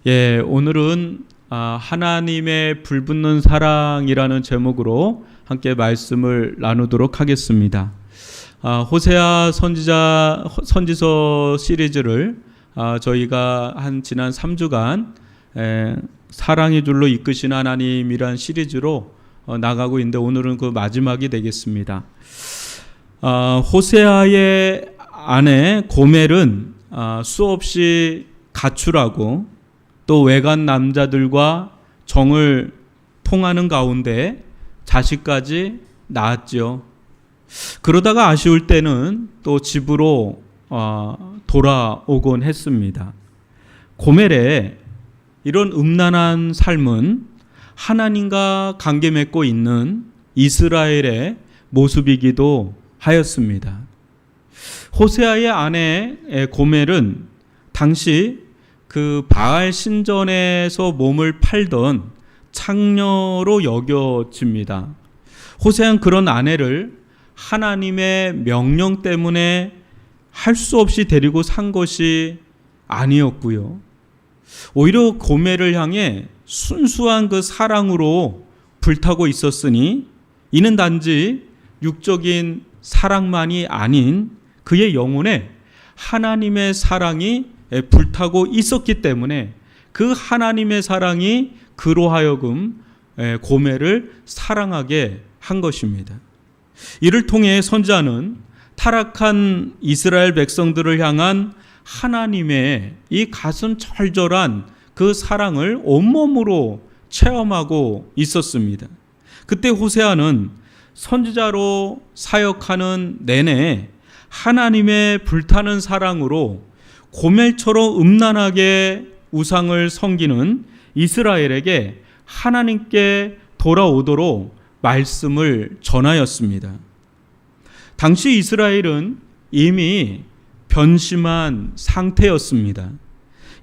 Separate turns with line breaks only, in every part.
오늘은 하나님의 불붙는 사랑이라는 제목으로 함께 말씀을 나누도록 하겠습니다. 호세아 선지서 시리즈를 저희가 지난 3주간 사랑의 줄로 이끄신 하나님이란 시리즈로 나가고 있는데 오늘은 그 마지막이 되겠습니다. 호세아의 아내 고멜은 수없이 가출하고 또 외간 남자들과 정을 통하는 가운데 자식까지 낳았죠. 그러다가 아쉬울 때는 또 집으로 돌아오곤 했습니다. 고멜의 이런 음란한 삶은 하나님과 관계 맺고 있는 이스라엘의 모습이기도 하였습니다. 호세아의 아내 고멜은 당시 그 바알 신전에서 몸을 팔던 창녀로 여겨집니다. 호세아는 그런 아내를 하나님의 명령 때문에 할 수 없이 데리고 산 것이 아니었고요. 오히려 고멜을 향해 순수한 그 사랑으로 불타고 있었으니 이는 단지 육적인 사랑만이 아닌 그의 영혼에 하나님의 사랑이 불타고 있었기 때문에 그 하나님의 사랑이 그로 하여금 고멜을 사랑하게 한 것입니다. 이를 통해 선지자는 타락한 이스라엘 백성들을 향한 하나님의 이 가슴 철절한 그 사랑을 온몸으로 체험하고 있었습니다. 그때 호세아는 선지자로 사역하는 내내 하나님의 불타는 사랑으로 고멜처럼 음란하게 우상을 섬기는 이스라엘에게 하나님께 돌아오도록 말씀을 전하였습니다. 당시 이스라엘은 이미 변심한 상태였습니다.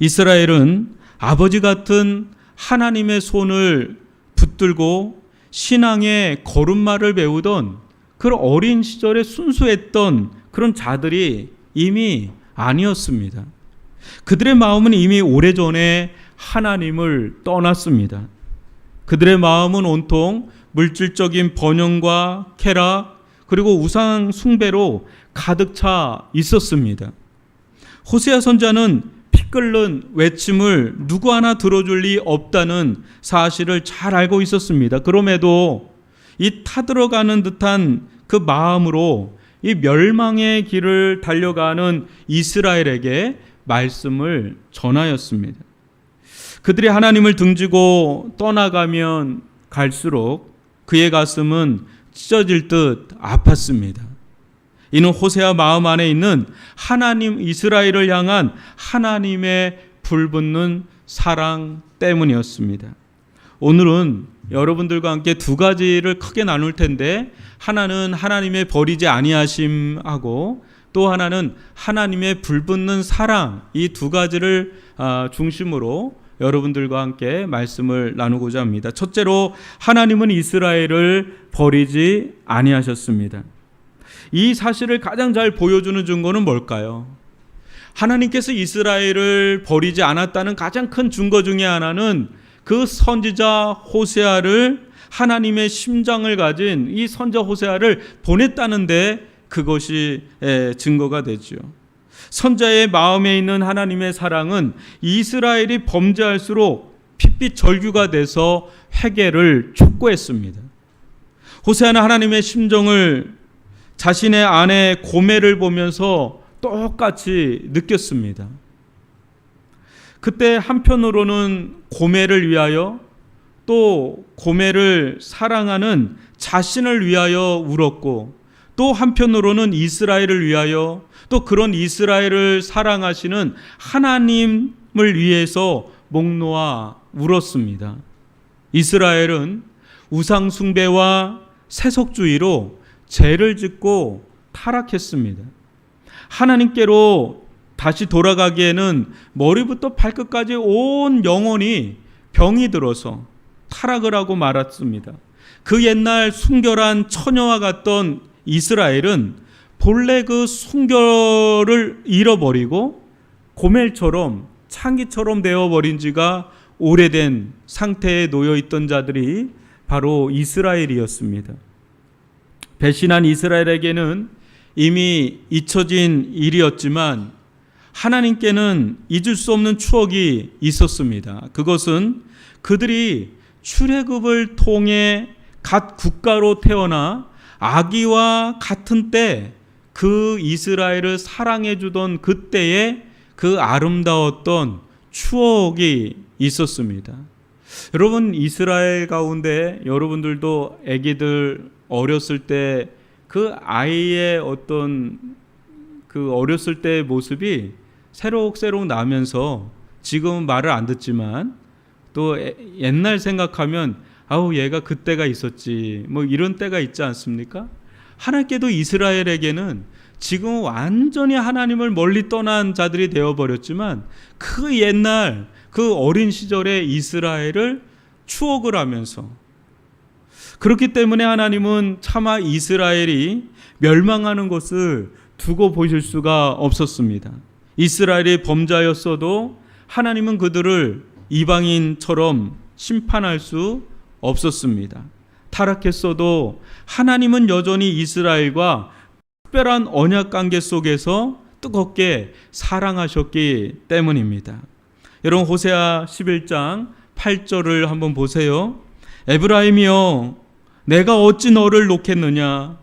이스라엘은 아버지 같은 하나님의 손을 붙들고 신앙의 걸음마를 배우던 그런 어린 시절에 순수했던 그런 자들이 이미 아니었습니다. 그들의 마음은 이미 오래전에 하나님을 떠났습니다. 그들의 마음은 온통 물질적인 번영과 쾌락 그리고 우상 숭배로 가득 차 있었습니다. 호세아 선지자는 피 끓는 외침을 누구 하나 들어줄 리 없다는 사실을 잘 알고 있었습니다. 그럼에도 이 타들어가는 듯한 그 마음으로 이 멸망의 길을 달려가는 이스라엘에게 말씀을 전하였습니다. 그들이 하나님을 등지고 떠나가면 갈수록 그의 가슴은 찢어질 듯 아팠습니다. 이는 호세아 마음 안에 있는 하나님 이스라엘을 향한 하나님의 불붙는 사랑 때문이었습니다. 오늘은 여러분들과 함께 두 가지를 크게 나눌 텐데 하나는 하나님의 버리지 아니하심하고 또 하나는 하나님의 불붙는 사랑, 이 두 가지를 중심으로 여러분들과 함께 말씀을 나누고자 합니다. 첫째로 하나님은 이스라엘을 버리지 아니하셨습니다. 이 사실을 가장 잘 보여주는 증거는 뭘까요? 하나님께서 이스라엘을 버리지 않았다는 가장 큰 증거 중에 하나는 그 선지자 호세아를 하나님의 심장을 가진 이 선지자 호세아를 보냈다는데 그것이 증거가 되죠. 선지자의 마음에 있는 하나님의 사랑은 이스라엘이 범죄할수록 핏빛 절규가 돼서 회개를 촉구했습니다. 호세아는 하나님의 심정을 자신의 아내 고멜을 보면서 똑같이 느꼈습니다. 그때 한편으로는 고멜을 위하여 또 고멜을 사랑하는 자신을 위하여 울었고 또 한편으로는 이스라엘을 위하여 또 그런 이스라엘을 사랑하시는 하나님을 위해서 목 놓아 울었습니다. 이스라엘은 우상 숭배와 세속주의로 죄를 짓고 타락했습니다. 하나님께로 다시 돌아가기에는 머리부터 발끝까지 온 영혼이 병이 들어서 타락을 하고 말았습니다. 그 옛날 순결한 처녀와 같던 이스라엘은 본래 그 순결을 잃어버리고 고멜처럼 창기처럼 되어버린 지가 오래된 상태에 놓여있던 자들이 바로 이스라엘이었습니다. 배신한 이스라엘에게는 이미 잊혀진 일이었지만 하나님께는 잊을 수 없는 추억이 있었습니다. 그것은 그들이 출애굽을 통해 갓 국가로 태어나 아기와 같은 때 그 이스라엘을 사랑해 주던 그때의 그 아름다웠던 추억이 있었습니다. 여러분, 이스라엘 가운데 여러분들도 아기들 어렸을 때 그 아이의 어떤 그 어렸을 때의 모습이 새록새록 나면서 지금은 말을 안 듣지만 또 옛날 생각하면 아우 얘가 그때가 있었지 뭐 이런 때가 있지 않습니까? 하나님께도 이스라엘에게는 지금 완전히 하나님을 멀리 떠난 자들이 되어버렸지만 그 옛날 그 어린 시절의 이스라엘을 추억을 하면서, 그렇기 때문에 하나님은 차마 이스라엘이 멸망하는 것을 두고 보실 수가 없었습니다. 이스라엘이 범죄하였어도 하나님은 그들을 이방인처럼 심판할 수 없었습니다. 타락했어도 하나님은 여전히 이스라엘과 특별한 언약 관계 속에서 뜨겁게 사랑하셨기 때문입니다. 여러분, 호세아 11장 8절을 한번 보세요. 에브라임이여 내가 어찌 너를 놓겠느냐,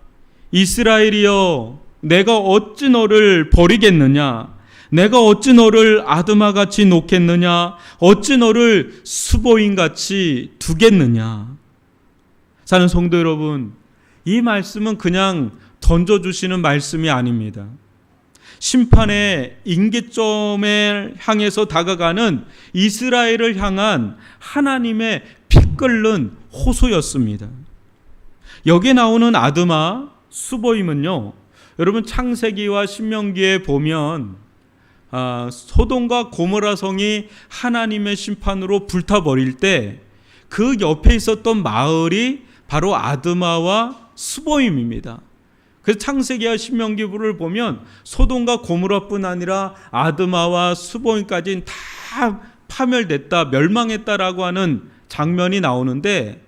이스라엘이여 내가 어찌 너를 버리겠느냐, 내가 어찌 너를 아드마같이 놓겠느냐, 어찌 너를 수보인같이 두겠느냐. 사는 성도 여러분, 이 말씀은 그냥 던져주시는 말씀이 아닙니다. 심판의 임계점을 향해서 다가가는 이스라엘을 향한 하나님의 피 끓는 호소였습니다. 여기에 나오는 아드마, 수보임은요, 여러분 창세기와 신명기에 보면 소돔과 고모라 성이 하나님의 심판으로 불타버릴 때 그 옆에 있었던 마을이 바로 아드마와 수보임입니다. 그래서 창세기와 신명기부를 보면 소돔과 고모라뿐 아니라 아드마와 수보임까지는 다 파멸됐다, 멸망했다라고 하는 장면이 나오는데,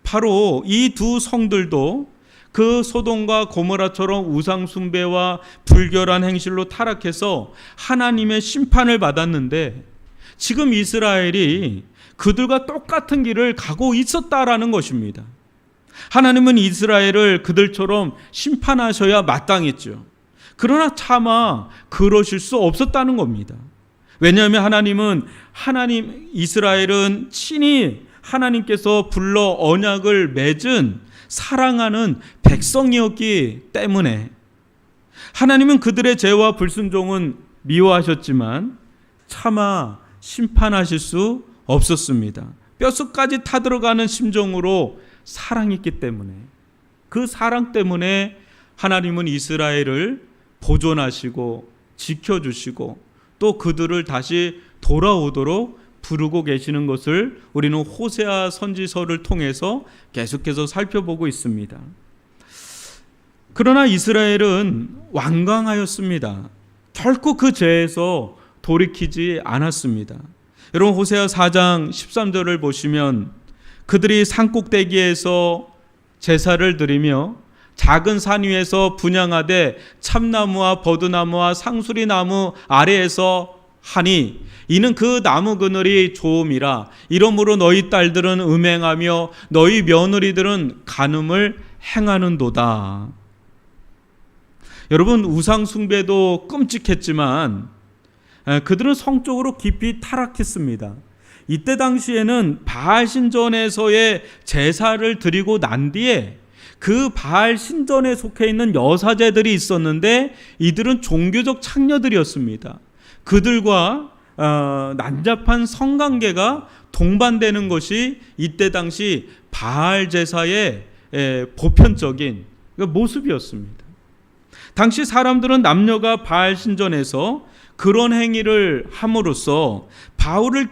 바로 이 두 성들도 그 소돔과 고모라처럼 우상 숭배와 불결한 행실로 타락해서 하나님의 심판을 받았는데, 지금 이스라엘이 그들과 똑같은 길을 가고 있었다라는 것입니다. 하나님은 이스라엘을 그들처럼 심판하셔야 마땅했죠. 그러나 차마 그러실 수 없었다는 겁니다. 왜냐하면 이스라엘은 친히 하나님께서 불러 언약을 맺은 사랑하는 백성이었기 때문에 하나님은 그들의 죄와 불순종은 미워하셨지만 차마 심판하실 수 없었습니다. 뼛속까지 타들어가는 심정으로 사랑했기 때문에, 그 사랑 때문에 하나님은 이스라엘을 보존하시고 지켜주시고 또 그들을 다시 돌아오도록 부르고 계시는 것을 우리는 호세아 선지서를 통해서 계속해서 살펴보고 있습니다. 그러나 이스라엘은 완강하였습니다. 결코 그 죄에서 돌이키지 않았습니다. 여러분, 호세아 4장 13절을 보시면 그들이 산꼭대기에서 제사를 드리며 작은 산 위에서 분향하되 참나무와 버드나무와 상수리나무 아래에서 하니 이는 그 나무 그늘이 좋음이라. 이러므로 너희 딸들은 음행하며 너희 며느리들은 간음을 행하는도다. 여러분, 우상 숭배도 끔찍했지만 그들은 성적으로 깊이 타락했습니다. 이때 당시에는 바알 신전에서의 제사를 드리고 난 뒤에 그 바알 신전에 속해 있는 여사제들이 있었는데 이들은 종교적 창녀들이었습니다. 그들과 난잡한 성관계가 동반되는 것이 이때 당시 바알 제사의 보편적인 모습이었습니다. 당시 사람들은 남녀가 바알 신전에서 그런 행위를 함으로써 바알을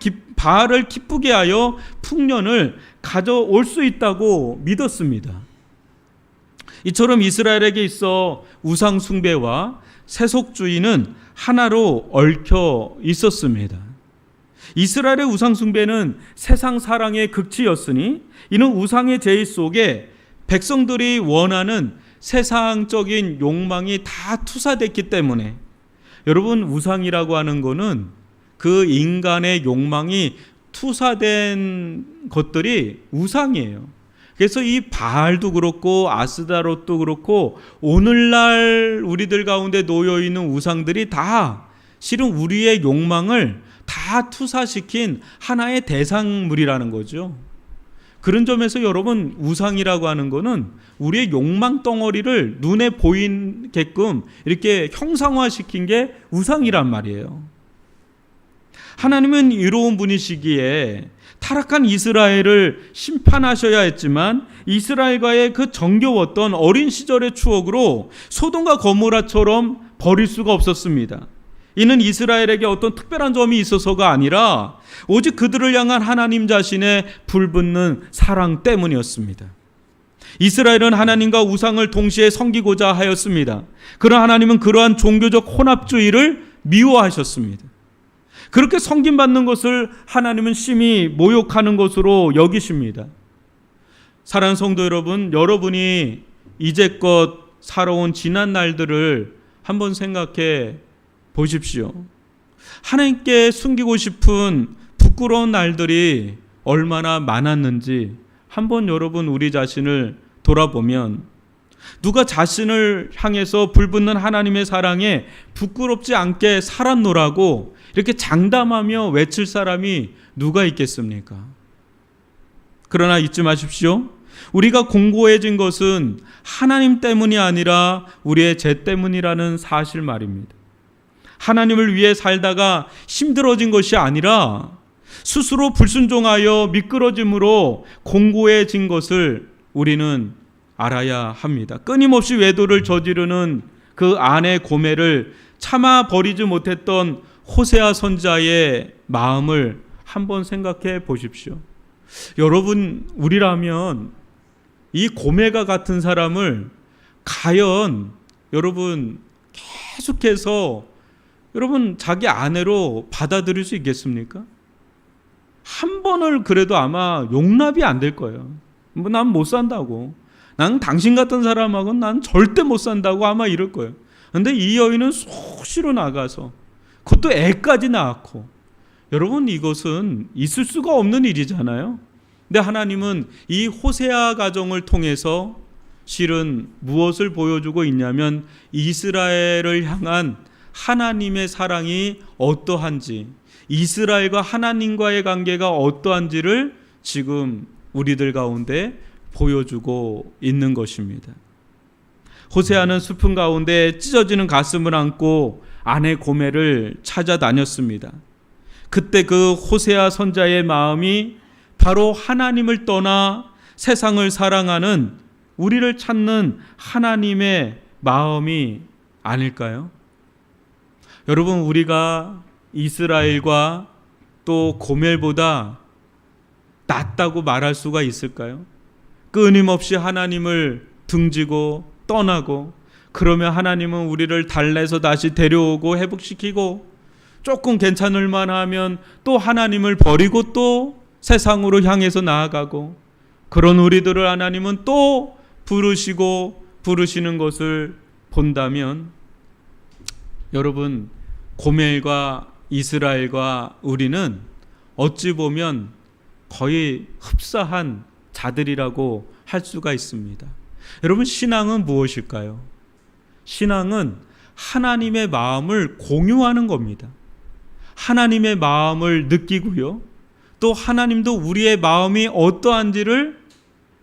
기쁘게 하여 풍년을 가져올 수 있다고 믿었습니다. 이처럼 이스라엘에게 있어 우상 숭배와 세속주의는 하나로 얽혀 있었습니다. 이스라엘의 우상 숭배는 세상 사랑의 극치였으니 이는 우상의 제의 속에 백성들이 원하는 세상적인 욕망이 다 투사됐기 때문에, 여러분, 우상이라고 하는 거는 그 인간의 욕망이 투사된 것들이 우상이에요. 그래서 이 바알도 그렇고 아스다롯도 그렇고 오늘날 우리들 가운데 놓여 있는 우상들이 다 실은 우리의 욕망을 다 투사시킨 하나의 대상물이라는 거죠. 그런 점에서 여러분, 우상이라고 하는 거는 우리의 욕망 덩어리를 눈에 보이게끔 이렇게 형상화시킨 게 우상이란 말이에요. 하나님은 이로운 분이시기에 타락한 이스라엘을 심판하셔야 했지만 이스라엘과의 그 정겨웠던 어린 시절의 추억으로 소돔과 고모라처럼 버릴 수가 없었습니다. 이는 이스라엘에게 어떤 특별한 점이 있어서가 아니라 오직 그들을 향한 하나님 자신의 불붙는 사랑 때문이었습니다. 이스라엘은 하나님과 우상을 동시에 섬기고자 하였습니다. 그러나 하나님은 그러한 종교적 혼합주의를 미워하셨습니다. 그렇게 섬김받는 것을 하나님은 심히 모욕하는 것으로 여기십니다. 사랑하는 성도 여러분, 여러분이 이제껏 살아온 지난 날들을 한번 생각해 보십시오. 하나님께 숨기고 싶은 부끄러운 날들이 얼마나 많았는지 한번 여러분 우리 자신을 돌아보면, 누가 자신을 향해서 불붙는 하나님의 사랑에 부끄럽지 않게 살았노라고 이렇게 장담하며 외칠 사람이 누가 있겠습니까? 그러나 잊지 마십시오. 우리가 공고해진 것은 하나님 때문이 아니라 우리의 죄 때문이라는 사실 말입니다. 하나님을 위해 살다가 힘들어진 것이 아니라 스스로 불순종하여 미끄러짐으로 공고해진 것을 우리는 알아야 합니다. 끊임없이 외도를 저지르는 그 아내 고멜을 참아 버리지 못했던 호세아 선지자의 마음을 한번 생각해 보십시오. 여러분, 우리라면 이 고멜과 같은 사람을 과연 여러분 계속해서 여러분 자기 아내로 받아들일 수 있겠습니까? 한 번을 그래도 아마 용납이 안 될 거예요. 뭐 난 못 산다고, 난 당신 같은 사람하고는 난 절대 못 산다고 아마 이럴 거예요. 그런데 이 여인은 수시로 나가서 그것도 애까지 낳았고, 여러분 이것은 있을 수가 없는 일이잖아요. 근데 하나님은 이 호세아 가정을 통해서 실은 무엇을 보여주고 있냐면 이스라엘을 향한 하나님의 사랑이 어떠한지, 이스라엘과 하나님과의 관계가 어떠한지를 지금 우리들 가운데 보여주고 있는 것입니다. 호세아는 슬픔 가운데 찢어지는 가슴을 안고 아내 고멜을 찾아다녔습니다. 그때 그 호세아 선자의 마음이 바로 하나님을 떠나 세상을 사랑하는 우리를 찾는 하나님의 마음이 아닐까요? 여러분, 우리가 이스라엘과 또 고멜보다 낫다고 말할 수가 있을까요? 끊임없이 하나님을 등지고 떠나고, 그러면 하나님은 우리를 달래서 다시 데려오고 회복시키고, 조금 괜찮을 만하면 또 하나님을 버리고 또 세상으로 향해서 나아가고, 그런 우리들을 하나님은 또 부르시는 것을 본다면, 여러분, 고멜과 이스라엘과 우리는 어찌 보면 거의 흡사한 자들이라고 할 수가 있습니다. 여러분, 신앙은 무엇일까요? 신앙은 하나님의 마음을 공유하는 겁니다. 하나님의 마음을 느끼고요, 또 하나님도 우리의 마음이 어떠한지를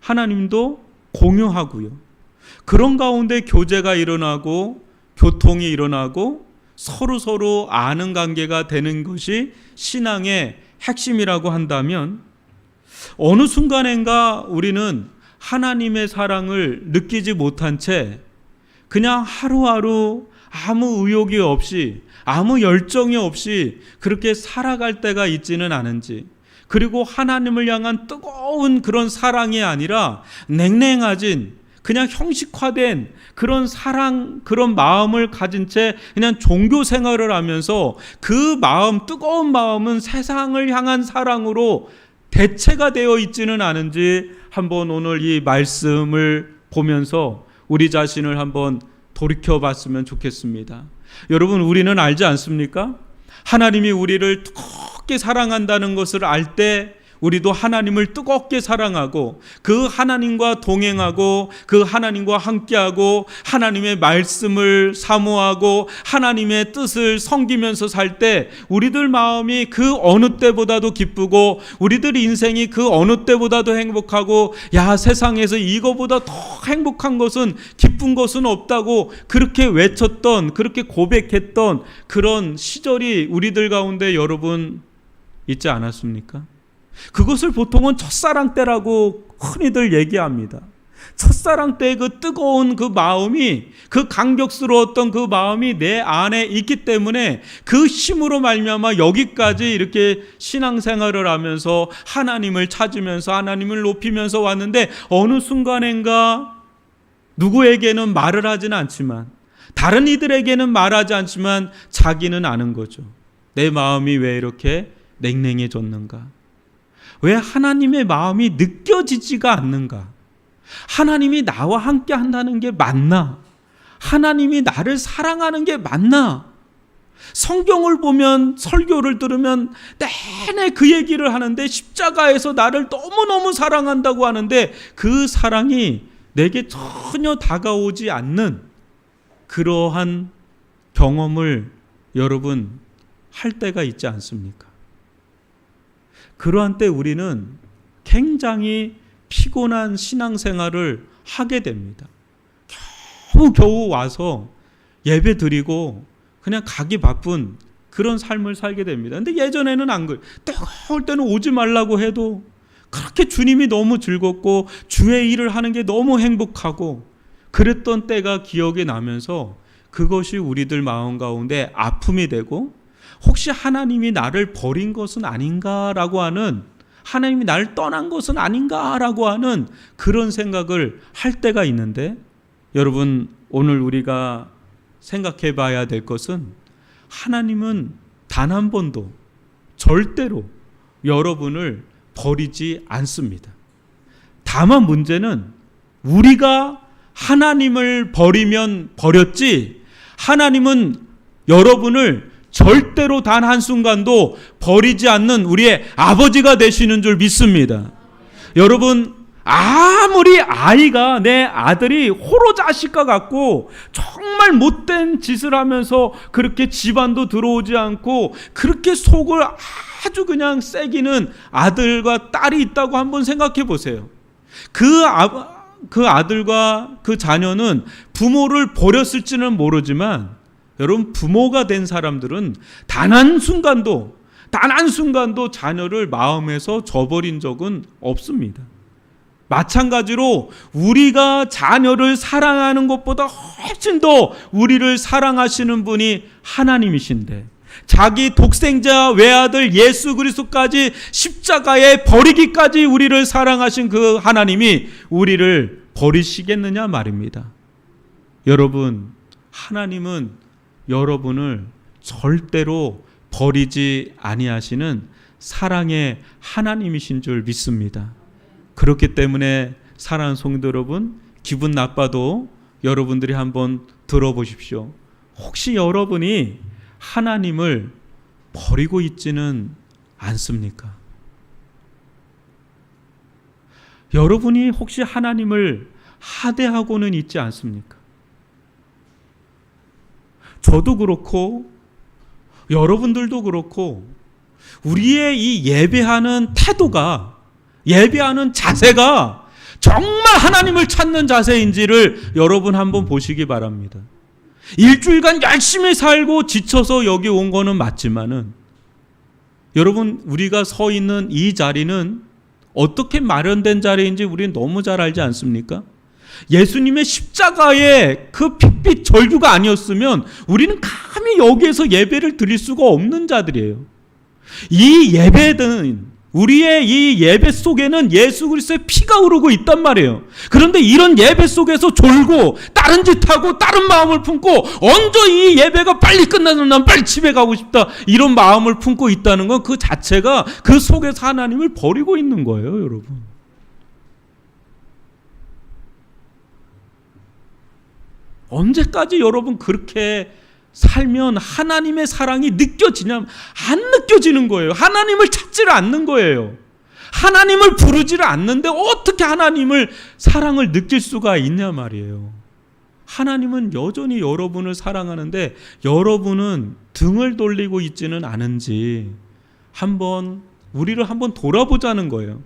하나님도 공유하고요, 그런 가운데 교제가 일어나고 교통이 일어나고 서로 아는 관계가 되는 것이 신앙의 핵심이라고 한다면, 어느 순간인가 우리는 하나님의 사랑을 느끼지 못한 채 그냥 하루하루 아무 의욕이 없이, 아무 열정이 없이 그렇게 살아갈 때가 있지는 않은지, 그리고 하나님을 향한 뜨거운 그런 사랑이 아니라 냉랭해진 그냥 형식화된 그런 사랑, 그런 마음을 가진 채 그냥 종교 생활을 하면서 그 마음, 뜨거운 마음은 세상을 향한 사랑으로 대체가 되어 있지는 않은지 한번 오늘 이 말씀을 보면서 우리 자신을 한번 돌이켜 봤으면 좋겠습니다. 여러분, 우리는 알지 않습니까? 하나님이 우리를 뜨겁게 사랑한다는 것을 알 때 우리도 하나님을 뜨겁게 사랑하고 그 하나님과 동행하고 그 하나님과 함께하고 하나님의 말씀을 사모하고 하나님의 뜻을 섬기면서 살 때 우리들 마음이 그 어느 때보다도 기쁘고 우리들 인생이 그 어느 때보다도 행복하고, 야, 세상에서 이거보다 더 행복한 것은, 기쁜 것은 없다고 그렇게 외쳤던, 그렇게 고백했던 그런 시절이 우리들 가운데 여러분 있지 않았습니까? 그것을 보통은 첫사랑 때라고 흔히들 얘기합니다. 첫사랑 때의 그 뜨거운 그 마음이, 그 감격스러웠던 그 마음이 내 안에 있기 때문에 그 힘으로 말미암아 여기까지 이렇게 신앙생활을 하면서 하나님을 찾으면서 하나님을 높이면서 왔는데, 어느 순간인가 누구에게는 말을 하지는 않지만, 다른 이들에게는 말하지 않지만 자기는 아는 거죠. 내 마음이 왜 이렇게 냉랭해졌는가? 왜 하나님의 마음이 느껴지지가 않는가? 하나님이 나와 함께 한다는 게 맞나? 하나님이 나를 사랑하는 게 맞나? 성경을 보면, 설교를 들으면 내내 그 얘기를 하는데, 십자가에서 나를 너무너무 사랑한다고 하는데 그 사랑이 내게 전혀 다가오지 않는 그러한 경험을 여러분 할 때가 있지 않습니까? 그러한 때 우리는 굉장히 피곤한 신앙생활을 하게 됩니다. 겨우 와서 예배 드리고 그냥 가기 바쁜 그런 삶을 살게 됩니다. 근데 예전에는 안 그래요. 뜨거울 때는 오지 말라고 해도 그렇게 주님이 너무 즐겁고 주의 일을 하는 게 너무 행복하고 그랬던 때가 기억이 나면서 그것이 우리들 마음 가운데 아픔이 되고, 혹시 하나님이 나를 버린 것은 아닌가라고 하는, 하나님이 나를 떠난 것은 아닌가라고 하는 그런 생각을 할 때가 있는데, 여러분, 오늘 우리가 생각해 봐야 될 것은 하나님은 단 한 번도 절대로 여러분을 버리지 않습니다. 다만 문제는 우리가 하나님을 버리면 버렸지, 하나님은 여러분을 절대로 단 한순간도 버리지 않는 우리의 아버지가 되시는 줄 믿습니다. 여러분, 아무리 아이가, 내 아들이 호로자식과 같고 정말 못된 짓을 하면서 그렇게 집안도 들어오지 않고 그렇게 속을 아주 그냥 새기는 아들과 딸이 있다고 한번 생각해 보세요. 그 아들과 그 자녀는 부모를 버렸을지는 모르지만, 여러분, 부모가 된 사람들은 단 한순간도 자녀를 마음에서 저버린 적은 없습니다. 마찬가지로 우리가 자녀를 사랑하는 것보다 훨씬 더 우리를 사랑하시는 분이 하나님이신데, 자기 독생자 외아들 예수 그리스도까지 십자가에 버리기까지 우리를 사랑하신 그 하나님이 우리를 버리시겠느냐 말입니다. 여러분, 하나님은 여러분을 절대로 버리지 아니하시는 사랑의 하나님이신 줄 믿습니다. 그렇기 때문에 사랑하는 성도 여러분, 기분 나빠도 여러분들이 한번 들어보십시오. 혹시 여러분이 하나님을 버리고 있지는 않습니까? 여러분이 혹시 하나님을 하대하고는 있지 않습니까? 저도 그렇고 여러분들도 그렇고 우리의 이 예배하는 태도가, 예배하는 자세가 정말 하나님을 찾는 자세인지를 여러분 한번 보시기 바랍니다. 일주일간 열심히 살고 지쳐서 여기 온 거는 맞지만은, 여러분, 우리가 서 있는 이 자리는 어떻게 마련된 자리인지 우리는 너무 잘 알지 않습니까? 예수님의 십자가의 그 핏빛 절규가 아니었으면 우리는 감히 여기에서 예배를 드릴 수가 없는 자들이에요. 이 예배는 우리의 이 예배 속에는 예수 그리스도의 피가 흐르고 있단 말이에요. 그런데 이런 예배 속에서 졸고 다른 짓 하고 다른 마음을 품고 언제 이 예배가 빨리 끝나면 난 빨리 집에 가고 싶다, 이런 마음을 품고 있다는 건 그 자체가 그 속에서 하나님을 버리고 있는 거예요, 여러분. 언제까지 여러분 그렇게 살면 하나님의 사랑이 느껴지냐면 안 느껴지는 거예요. 하나님을 찾지를 않는 거예요. 하나님을 부르지를 않는데 어떻게 하나님을 사랑을 느낄 수가 있냐 말이에요. 하나님은 여전히 여러분을 사랑하는데 여러분은 등을 돌리고 있지는 않은지 우리를 한번 돌아보자는 거예요.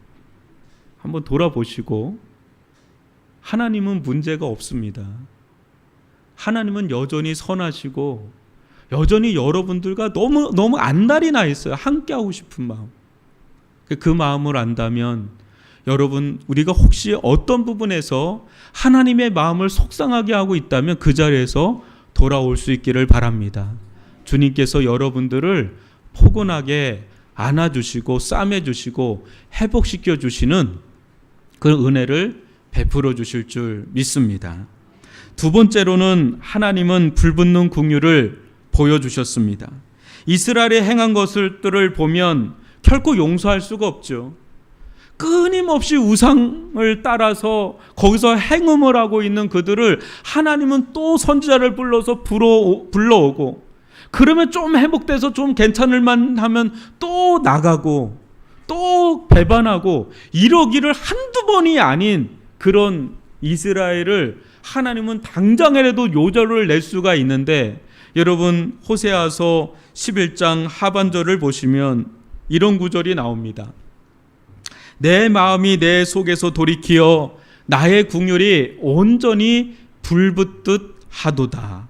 한번 돌아보시고, 하나님은 문제가 없습니다. 하나님은 여전히 선하시고 여전히 여러분들과 너무 안달이 나 있어요. 함께 하고 싶은 마음. 그 마음을 안다면 여러분, 우리가 혹시 어떤 부분에서 하나님의 마음을 속상하게 하고 있다면 그 자리에서 돌아올 수 있기를 바랍니다. 주님께서 여러분들을 포근하게 안아주시고 싸매주시고 회복시켜 주시는 그 은혜를 베풀어 주실 줄 믿습니다. 두 번째로는 하나님은 불붙는 긍휼을 보여주셨습니다. 이스라엘이 행한 것들을 보면 결코 용서할 수가 없죠. 끊임없이 우상을 따라서 거기서 행음을 하고 있는 그들을 하나님은 또 선지자를 불러서 불러오고, 그러면 좀 회복돼서 좀 괜찮을 만하면 또 나가고 또 배반하고, 이러기를 한두 번이 아닌 그런 이스라엘을 하나님은 당장이라도 요절을 낼 수가 있는데, 여러분 호세아서 11장 하반절을 보시면 이런 구절이 나옵니다. 내 마음이 내 속에서 돌이키어 나의 긍휼이 온전히 불붙듯 하도다.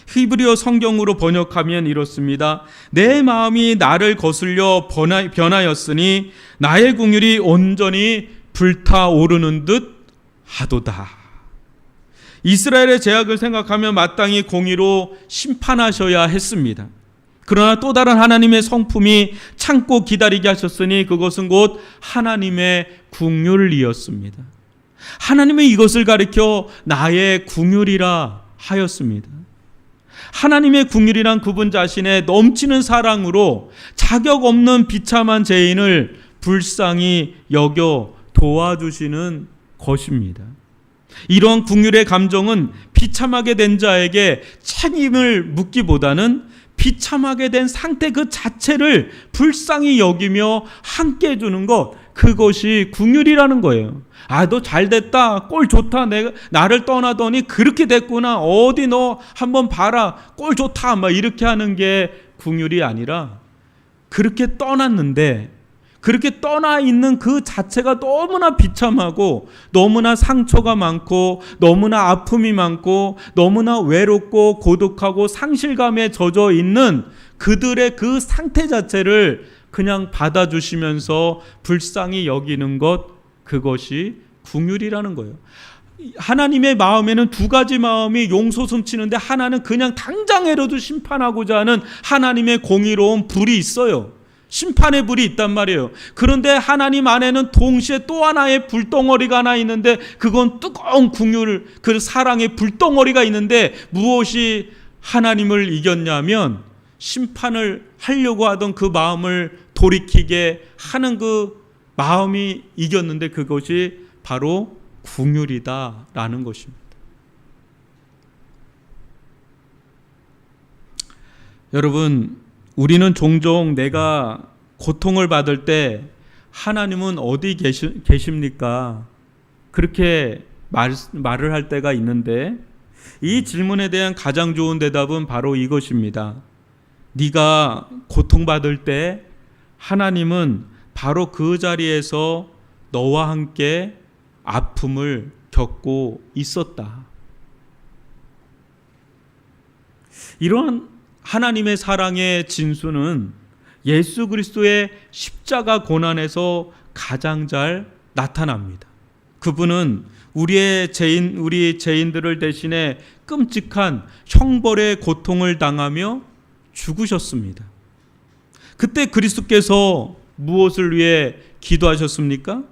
히브리어 성경으로 번역하면 이렇습니다. 내 마음이 나를 거슬려 변하였으니 나의 긍휼이 온전히 불타오르는 듯 하도다. 이스라엘의 죄악을 생각하면 마땅히 공의로 심판하셔야 했습니다. 그러나 또 다른 하나님의 성품이 참고 기다리게 하셨으니 그것은 곧 하나님의 긍휼이었습니다. 하나님은 이것을 가리켜 나의 긍휼이라 하였습니다. 하나님의 긍휼이란 그분 자신의 넘치는 사랑으로 자격 없는 비참한 죄인을 불쌍히 여겨 도와주시는 것입니다. 이러한 긍휼의 감정은 비참하게 된 자에게 책임을 묻기보다는 비참하게 된 상태 그 자체를 불쌍히 여기며 함께 해주는 것, 그것이 긍휼이라는 거예요. 아, 너 잘됐다, 꼴 좋다, 나를 떠나더니 그렇게 됐구나, 어디 너 한번 봐라, 꼴 좋다, 막 이렇게 하는 게 긍휼이 아니라, 그렇게 떠났는데 그렇게 떠나 있는 그 자체가 너무나 비참하고 너무나 상처가 많고 너무나 아픔이 많고 너무나 외롭고 고독하고 상실감에 젖어 있는 그들의 그 상태 자체를 그냥 받아주시면서 불쌍히 여기는 것, 그것이 긍휼이라는 거예요. 하나님의 마음에는 두 가지 마음이 용솟음치는데, 하나는 그냥 당장이라도 심판하고자 하는 하나님의 공의로운 불이 있어요. 심판의 불이 있단 말이에요. 그런데 하나님 안에는 동시에 또 하나의 불덩어리가 하나 있는데, 그건 뜨거운 긍휼, 그 사랑의 불덩어리가 있는데, 무엇이 하나님을 이겼냐면 심판을 하려고 하던 그 마음을 돌이키게 하는 그 마음이 이겼는데, 그것이 바로 긍휼이다라는 것입니다. 여러분, 우리는 종종 내가 고통을 받을 때 하나님은 어디 계십니까? 그렇게 말을 할 때가 있는데, 이 질문에 대한 가장 좋은 대답은 바로 이것입니다. 네가 고통받을 때 하나님은 바로 그 자리에서 너와 함께 아픔을 겪고 있었다. 이러한 하나님의 사랑의 진수는 예수 그리스도의 십자가 고난에서 가장 잘 나타납니다. 그분은 우리 죄인들을 대신해 끔찍한 형벌의 고통을 당하며 죽으셨습니다. 그때 그리스도께서 무엇을 위해 기도하셨습니까?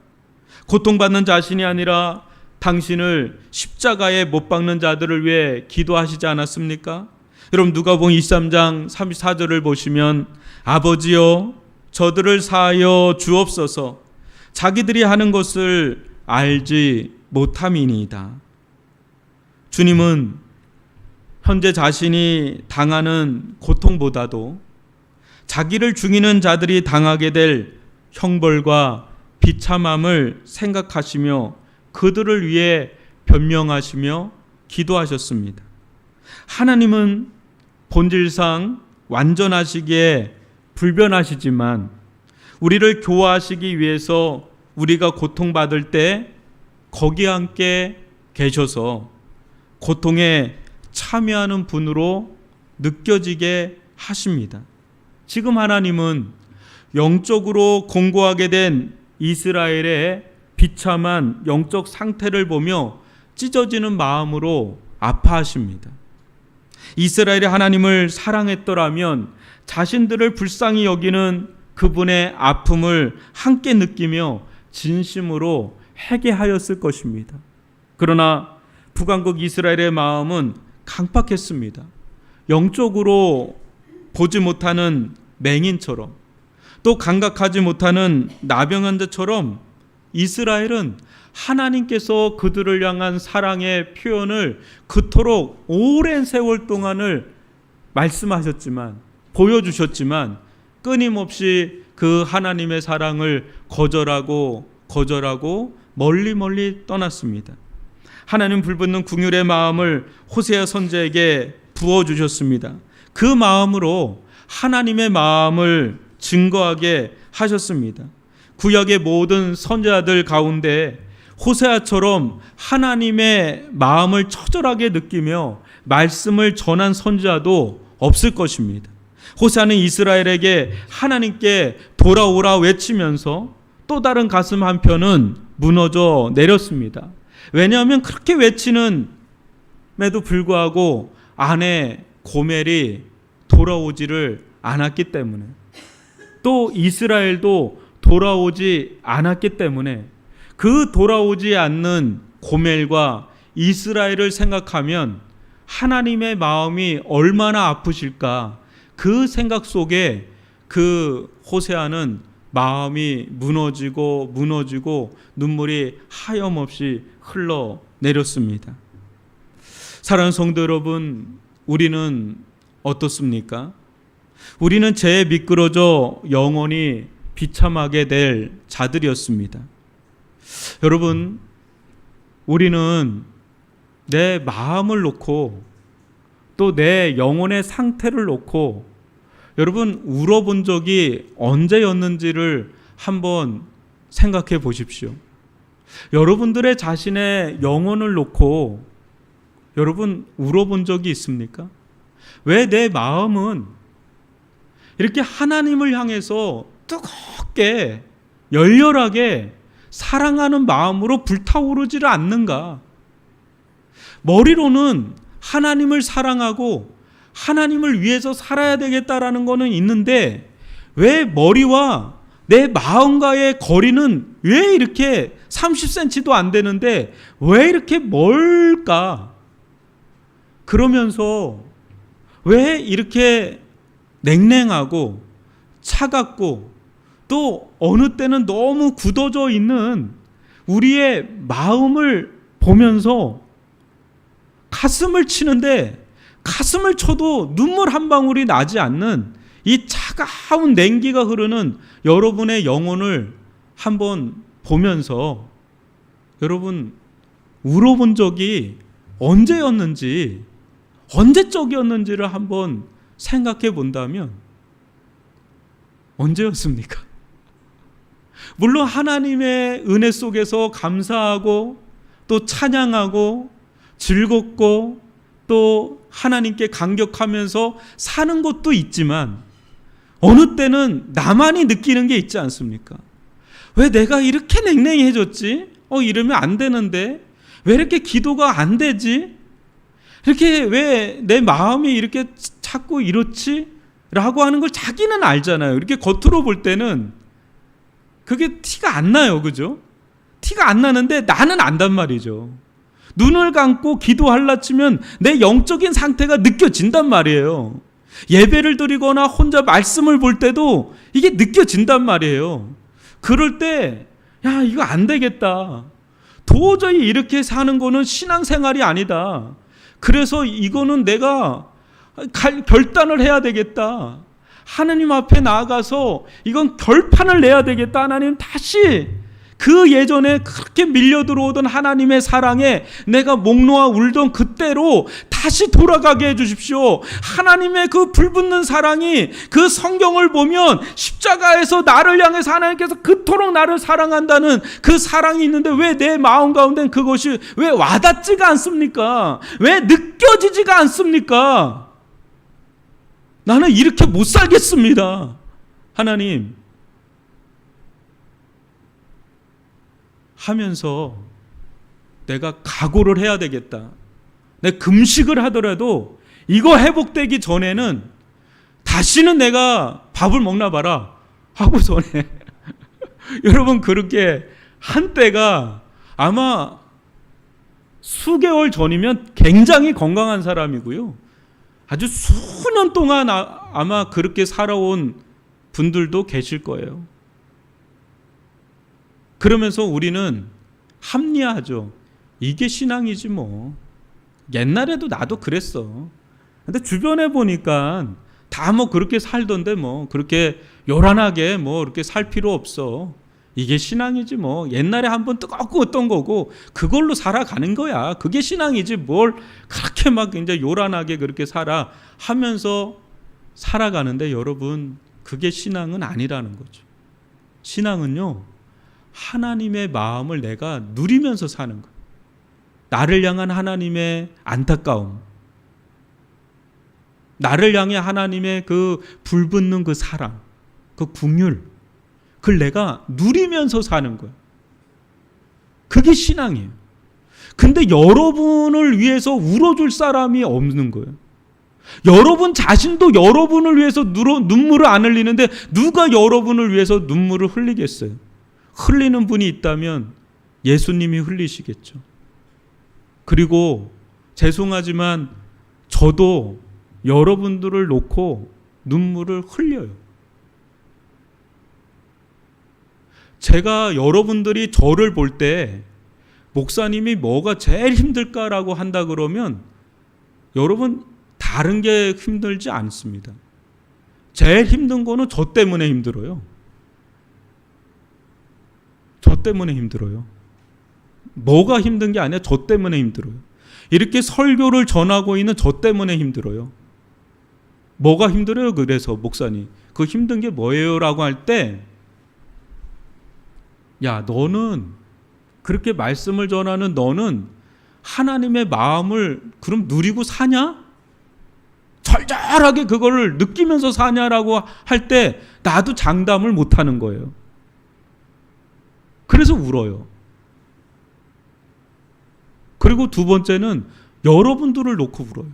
고통받는 자신이 아니라 당신을 십자가에 못 박는 자들을 위해 기도하시지 않았습니까? 여러분 누가복음 23장 34절을 보시면 아버지여 저들을 사하여 주옵소서 자기들이 하는 것을 알지 못함이니이다. 주님은 현재 자신이 당하는 고통보다도 자기를 죽이는 자들이 당하게 될 형벌과 비참함을 생각하시며 그들을 위해 변명하시며 기도하셨습니다. 하나님은 본질상 완전하시기에 불변하시지만 우리를 교화하시기 위해서 우리가 고통받을 때 거기 함께 계셔서 고통에 참여하는 분으로 느껴지게 하십니다. 지금 하나님은 영적으로 공고하게 된 이스라엘의 비참한 영적 상태를 보며 찢어지는 마음으로 아파하십니다. 이스라엘이 하나님을 사랑했더라면 자신들을 불쌍히 여기는 그분의 아픔을 함께 느끼며 진심으로 회개하였을 것입니다. 그러나 북왕국 이스라엘의 마음은 강팍했습니다. 영적으로 보지 못하는 맹인처럼 또 감각하지 못하는 나병한 자처럼 이스라엘은 하나님께서 그들을 향한 사랑의 표현을 그토록 오랜 세월 동안을 말씀하셨지만 보여주셨지만 끊임없이 그 하나님의 사랑을 거절하고 멀리 떠났습니다. 하나님 불붙는 궁율의 마음을 호세아 선지자에게 부어주셨습니다. 그 마음으로 하나님의 마음을 증거하게 하셨습니다. 구약의 모든 선지자들 가운데 호세아처럼 하나님의 마음을 처절하게 느끼며 말씀을 전한 선지자도 없을 것입니다. 호세아는 이스라엘에게 하나님께 돌아오라 외치면서 또 다른 가슴 한편은 무너져 내렸습니다. 왜냐하면 그렇게 외치는에도 불구하고 아내 고멜이 돌아오지를 않았기 때문에 또 이스라엘도 돌아오지 않았기 때문에 그 돌아오지 않는 고멜과 이스라엘을 생각하면 하나님의 마음이 얼마나 아프실까 그 생각 속에 그 호세아는 마음이 무너지고 눈물이 하염없이 흘러내렸습니다. 사랑하는 성도 여러분, 우리는 어떻습니까? 우리는 죄에 미끄러져 영원히 비참하게 될 자들이었습니다. 여러분, 우리는 내 마음을 놓고 또 내 영혼의 상태를 놓고 여러분 울어본 적이 언제였는지를 한번 생각해 보십시오. 여러분들의 자신의 영혼을 놓고 여러분 울어본 적이 있습니까? 왜 내 마음은 이렇게 하나님을 향해서 뜨겁게 열렬하게 사랑하는 마음으로 불타오르지를 않는가? 머리로는 하나님을 사랑하고 하나님을 위해서 살아야 되겠다라는 거는 있는데 왜 머리와 내 마음과의 거리는 왜 이렇게 30cm도 안 되는데 왜 이렇게 멀까? 그러면서 왜 이렇게 냉랭하고 차갑고 또 어느 때는 너무 굳어져 있는 우리의 마음을 보면서 가슴을 치는데 가슴을 쳐도 눈물 한 방울이 나지 않는 이 차가운 냉기가 흐르는 여러분의 영혼을 한번 보면서 여러분 울어본 적이 언제였는지 언제적이었는지를 한번 생각해 본다면 언제였습니까? 물론 하나님의 은혜 속에서 감사하고 또 찬양하고 즐겁고 또 하나님께 감격하면서 사는 것도 있지만 어느 때는 나만이 느끼는 게 있지 않습니까? 왜 내가 이렇게 냉랭해졌지? 이러면 안 되는데 왜 이렇게 기도가 안 되지? 이렇게 왜 내 마음이 이렇게 자꾸 이렇지? 라고 하는 걸 자기는 알잖아요. 이렇게 겉으로 볼 때는 그게 티가 안 나요. 그죠? 티가 안 나는데 나는 안단 말이죠. 눈을 감고 기도하려 치면 내 영적인 상태가 느껴진단 말이에요. 예배를 드리거나 혼자 말씀을 볼 때도 이게 느껴진단 말이에요. 그럴 때, 야, 이거 안 되겠다. 도저히 이렇게 사는 거는 신앙생활이 아니다. 그래서 이거는 내가 결단을 해야 되겠다. 하나님 앞에 나아가서 이건 결판을 내야 되겠다. 하나님, 다시 그 예전에 그렇게 밀려 들어오던 하나님의 사랑에 내가 목 놓아 울던 그때로 다시 돌아가게 해주십시오. 하나님의 그 불붙는 사랑이, 그 성경을 보면 십자가에서 나를 향해서 하나님께서 그토록 나를 사랑한다는 그 사랑이 있는데 왜 내 마음 가운데 그것이 왜 와닿지가 않습니까? 왜 느껴지지가 않습니까? 나는 이렇게 못 살겠습니다. 하나님, 하면서 내가 각오를 해야 되겠다. 내 금식을 하더라도 이거 회복되기 전에는 다시는 내가 밥을 먹나 봐라 하고 전에 여러분, 그렇게 한때가 아마 수개월 전이면 굉장히 건강한 사람이고요. 아주 수년 동안 아마 그렇게 살아온 분들도 계실 거예요. 그러면서 우리는 합리화하죠. 이게 신앙이지 뭐. 옛날에도 나도 그랬어. 근데 주변에 보니까 다 뭐 그렇게 살던데 뭐 그렇게 요란하게 뭐 그렇게 살 필요 없어. 이게 신앙이지 뭐. 옛날에 한번 뜨겁고 어떤 거고 그걸로 살아가는 거야. 그게 신앙이지 뭘 그렇게 막 이제 요란하게 그렇게 살아 하면서 살아가는데, 여러분, 그게 신앙은 아니라는 거죠. 신앙은요, 하나님의 마음을 내가 누리면서 사는 거예요. 나를 향한 하나님의 안타까움, 나를 향해 하나님의 그 불붙는 그 사랑, 그 긍휼, 그걸 내가 누리면서 사는 거예요. 그게 신앙이에요. 근데 여러분을 위해서 울어줄 사람이 없는 거예요. 여러분 자신도 여러분을 위해서 눈물을 안 흘리는데 누가 여러분을 위해서 눈물을 흘리겠어요? 흘리는 분이 있다면 예수님이 흘리시겠죠. 그리고 죄송하지만 저도 여러분들을 놓고 눈물을 흘려요. 제가 여러분들이 저를 볼 때 목사님이 뭐가 제일 힘들까라고 한다 그러면 여러분, 다른 게 힘들지 않습니다. 제일 힘든 거는 저 때문에 힘들어요. 저 때문에 힘들어요. 뭐가 힘든 게 아니라 저 때문에 힘들어요. 이렇게 설교를 전하고 있는 저 때문에 힘들어요. 뭐가 힘들어요? 그래서 목사님, 그 힘든 게 뭐예요? 라고 할 때, 야, 너는 그렇게 말씀을 전하는 너는 하나님의 마음을 그럼 누리고 사냐? 절절하게 그거를 느끼면서 사냐라고 할 때 나도 장담을 못하는 거예요. 그래서 울어요. 그리고 두 번째는 여러분들을 놓고 울어요.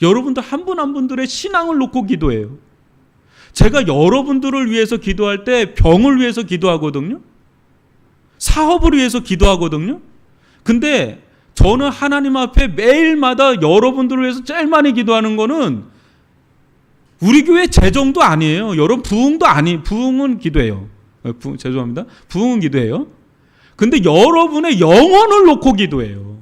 여러분들 한 분 한 분들의 신앙을 놓고 기도해요. 제가 여러분들을 위해서 기도할 때 병을 위해서 기도하거든요. 사업을 위해서 기도하거든요. 근데 저는 하나님 앞에 매일마다 여러분들을 위해서 제일 많이 기도하는 거는 우리 교회 재정도 아니에요. 여러분 부흥은 기도해요. 죄송합니다. 부흥은 기도해요. 근데 여러분의 영혼을 놓고 기도해요.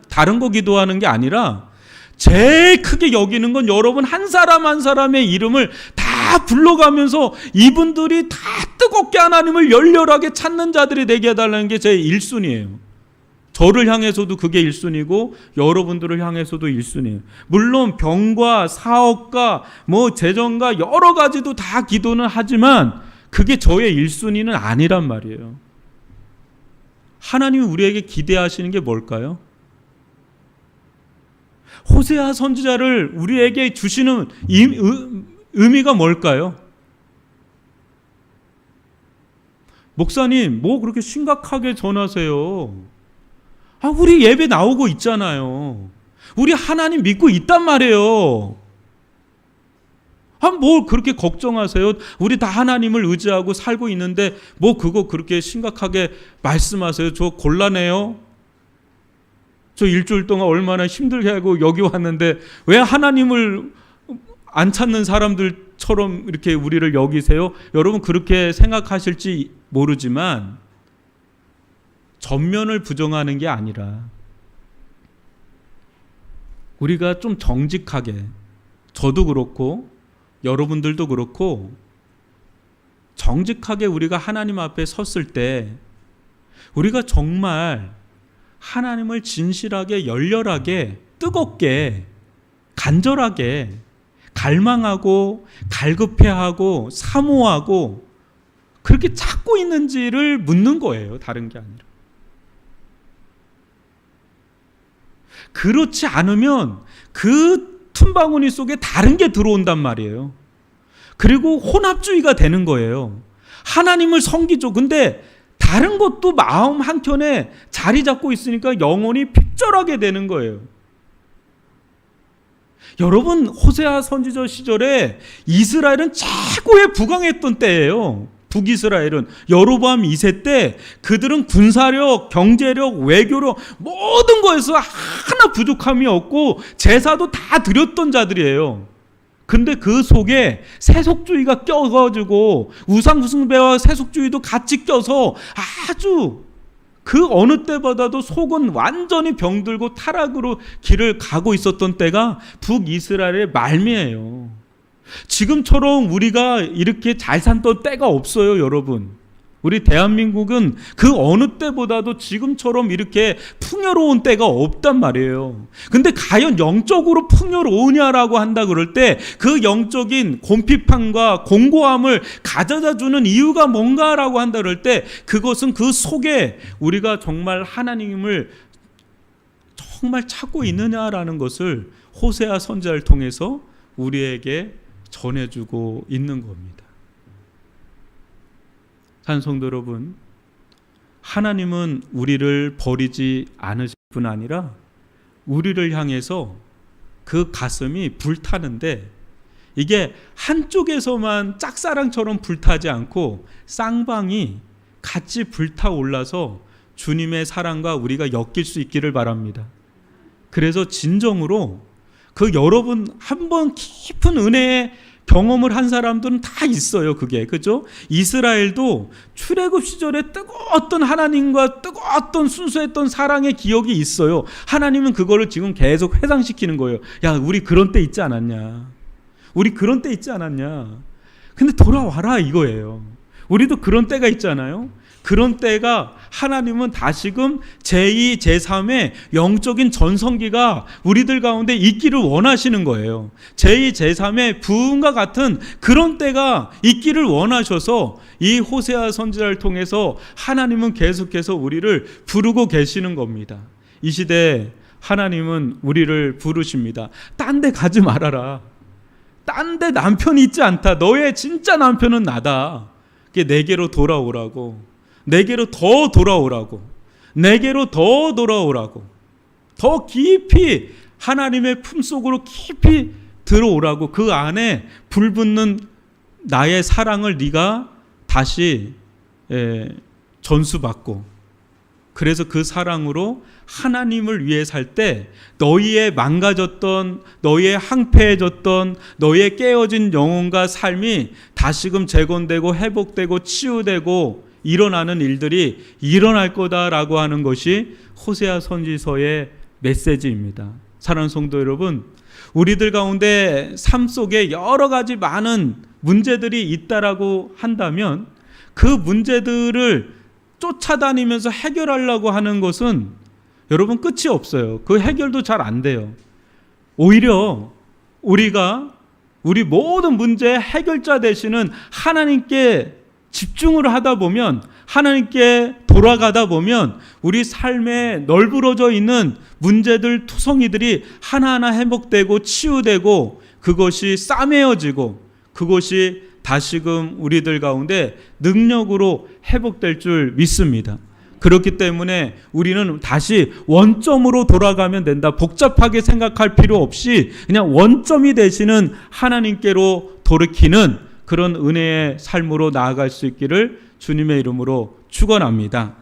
다른 거 기도하는 게 아니라 제일 크게 여기는 건 여러분 한 사람 한 사람의 이름을 다 불러가면서 이분들이 다 뜨겁게 하나님을 열렬하게 찾는 자들이 되게 해달라는 게 제 1순위예요. 저를 향해서도 그게 1순위고 여러분들을 향해서도 1순위예요. 물론 병과 사업과 뭐 재정과 여러 가지도 다 기도는 하지만 그게 저의 1순위는 아니란 말이에요. 하나님이 우리에게 기대하시는 게 뭘까요? 호세아 선지자를 우리에게 주시는 의미가 뭘까요? 목사님, 뭐 그렇게 심각하게 전하세요? 우리 예배 나오고 있잖아요. 우리 하나님 믿고 있단 말이에요. 뭘 그렇게 걱정하세요? 우리 다 하나님을 의지하고 살고 있는데 뭐 그거 그렇게 심각하게 말씀하세요? 저 곤란해요. 저 일주일 동안 얼마나 힘들게 하고 여기 왔는데 왜 하나님을 안 찾는 사람들처럼 이렇게 우리를 여기세요? 여러분 그렇게 생각하실지 모르지만 전면을 부정하는 게 아니라 우리가 좀 정직하게, 저도 그렇고 여러분들도 그렇고 정직하게 우리가 하나님 앞에 섰을 때 우리가 정말 하나님을 진실하게, 열렬하게, 뜨겁게, 간절하게 갈망하고 갈급해하고 사모하고 그렇게 찾고 있는지를 묻는 거예요. 다른 게 아니라. 그렇지 않으면 그 틈바구니 속에 다른 게 들어온단 말이에요. 그리고 혼합주의가 되는 거예요. 하나님을 섬기죠. 근데 다른 것도 마음 한켠에 자리 잡고 있으니까 영혼이 핍절하게 되는 거예요. 여러분, 호세아 선지자 시절에 이스라엘은 최고의 부강했던 때예요. 북이스라엘은 여로보암 2세 때 그들은 군사력, 경제력, 외교력 모든 거에서 하나 부족함이 없고 제사도 다 드렸던 자들이에요. 근데 그 속에 세속주의가 껴가지고 우상숭배와 세속주의도 같이 껴서 아주 그 어느 때보다도 속은 완전히 병들고 타락으로 길을 가고 있었던 때가 북이스라엘의 말미예요. 지금처럼 우리가 이렇게 잘 살던 때가 없어요, 여러분. 우리 대한민국은 그 어느 때보다도 지금처럼 이렇게 풍요로운 때가 없단 말이에요. 근데 과연 영적으로 풍요로우냐라고 한다 그럴 때 그 영적인 곰핍함과 공고함을 가져다 주는 이유가 뭔가라고 한다 그럴 때 그것은 그 속에 우리가 정말 하나님을 정말 찾고 있느냐라는 것을 호세아 선지자를 통해서 우리에게 전해주고 있는 겁니다. 찬송도 여러분, 하나님은 우리를 버리지 않으실 뿐 아니라 우리를 향해서 그 가슴이 불타는데 이게 한쪽에서만 짝사랑처럼 불타지 않고 쌍방이 같이 불타올라서 주님의 사랑과 우리가 엮일 수 있기를 바랍니다. 그래서 진정으로 그 여러분 한번 깊은 은혜의 경험을 한 사람들은 다 있어요. 그게 그죠? 이스라엘도 출애굽 시절에 뜨거웠던 하나님과 뜨거웠던 순수했던 사랑의 기억이 있어요. 하나님은 그거를 지금 계속 회상시키는 거예요. 야, 우리 그런 때 있지 않았냐? 우리 그런 때 있지 않았냐? 근데 돌아와라 이거예요. 우리도 그런 때가 있잖아요. 그런 때가 하나님은 다시금 제2, 제3의 영적인 전성기가 우리들 가운데 있기를 원하시는 거예요. 제2, 제3의 부흥과 같은 그런 때가 있기를 원하셔서 이 호세아 선지자를 통해서 하나님은 계속해서 우리를 부르고 계시는 겁니다. 이 시대에 하나님은 우리를 부르십니다. 딴 데 가지 말아라. 딴 데 남편이 있지 않다. 너의 진짜 남편은 나다. 내게로 돌아오라고. 내게로 더 돌아오라고. 내게로 더 돌아오라고. 더 깊이 하나님의 품속으로 깊이 들어오라고. 그 안에 불붙는 나의 사랑을 네가 다시 전수받고 그래서 그 사랑으로 하나님을 위해 살 때 너희의 망가졌던, 너희의 황폐해졌던, 너희의 깨어진 영혼과 삶이 다시금 재건되고 회복되고 치유되고 일어나는 일들이 일어날 거다라고 하는 것이 호세아 선지서의 메시지입니다. 사랑하는 성도 여러분, 우리들 가운데 삶 속에 여러 가지 많은 문제들이 있다라고 한다면 그 문제들을 쫓아다니면서 해결하려고 하는 것은 여러분 끝이 없어요. 그 해결도 잘 안 돼요. 오히려 우리가 우리 모든 문제의 해결자 되시는 하나님께 집중을 하다 보면, 하나님께 돌아가다 보면 우리 삶에 널브러져 있는 문제들, 투성이들이 하나하나 회복되고 치유되고 그것이 싸매어지고 그것이 다시금 우리들 가운데 능력으로 회복될 줄 믿습니다. 그렇기 때문에 우리는 다시 원점으로 돌아가면 된다. 복잡하게 생각할 필요 없이 그냥 원점이 되시는 하나님께로 돌이키는 그런 은혜의 삶으로 나아갈 수 있기를 주님의 이름으로 축원합니다.